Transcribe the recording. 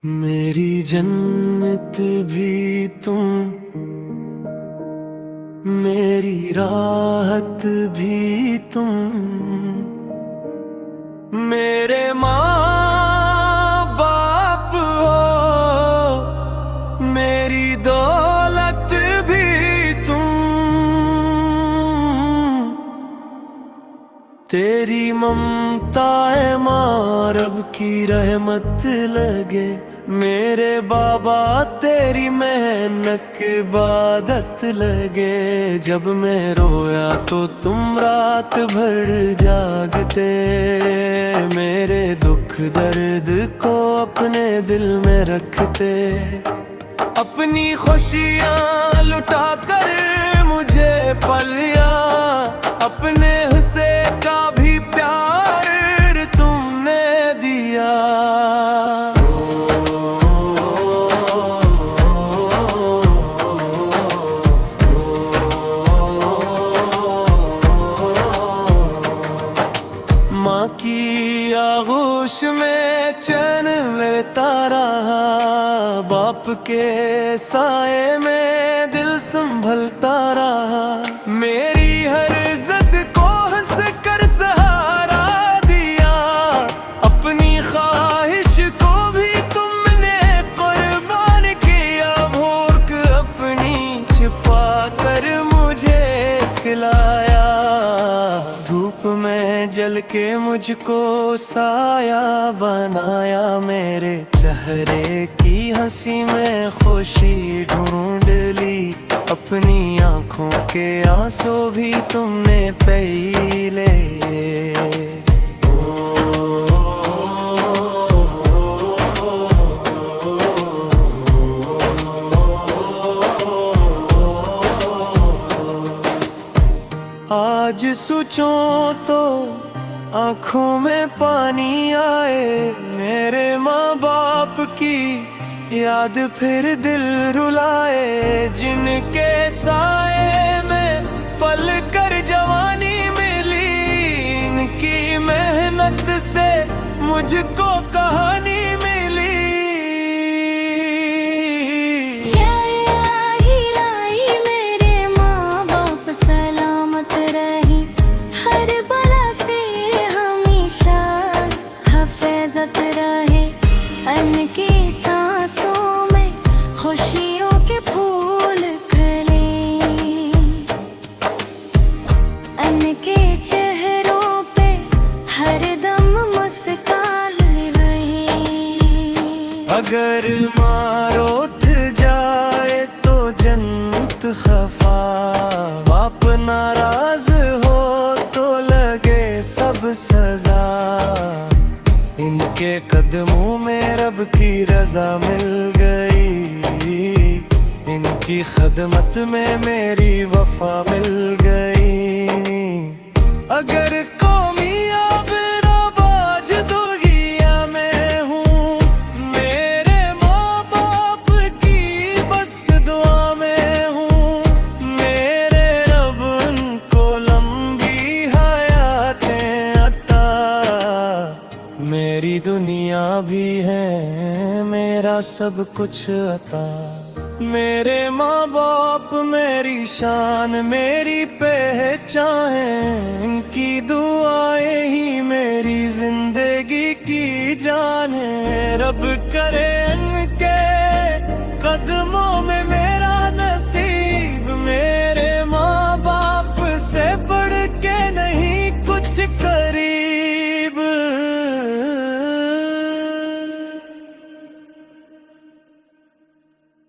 मेरी जन्नत भी तुम, मेरी राहत भी तुम, मेरे माँ बाप हो, मेरी दौलत भी तुम। तेरी ममता है माँ, रब की रहमत लगे। मेरे बाबा तेरी मेहनत की इबादत लगे। जब मैं रोया तो तुम रात भर जागते, मेरे दुख दर्द को अपने दिल में रखते। अपनी खुशियाँ लुटा कर मुझे पलिया, अपने हुस्से का भी प्यार तुमने दिया। माँ की आगोश में चैन लेता रहा, बाप के साए में दिल संभलता रहा। मेरी हर जिद को हंस कर सहारा दिया, अपनी ख्वाहिश को भी तुमने कुर्बान किया। भूख अपनी छिपा कर मुझे खिलाया, धूप में जल के मुझको साया बनाया। मेरे चेहरे की हंसी में खुशी ढूंढ ली, अपनी आंखों के आंसू भी तुमने पी ले। आज सोचूं तो आँखों में पानी आए, मेरे माँ बाप की याद फिर दिल रुलाए। जिनके साए में पल कर जवानी मिली, इनकी मेहनत से मुझको कहानी मिली। की सांसों में खुशियों के फूल खिले, उनके चेहरों पे हरदम मुस्कान रही। अगर मार उठ जाए तो जन्नत खफा, बाप नाराज हो तो लगे सब सजा। इनके कदमों में रब की रजा मिल गई, इनकी खदमत में मेरी वफा मिल गई। अगर कौमियाब नवाज दुनिया में हूँ, मेरे माँ बाप की बस दुआ में हूँ। मेरे रब उनको लंबी हयातें अता, मेरी दुनिया भी है मेरा सब कुछ अता। मेरे माँ बाप मेरी शान मेरी पहचान है, इनकी दुआएं ही मेरी जिंदगी की जान है। रब करे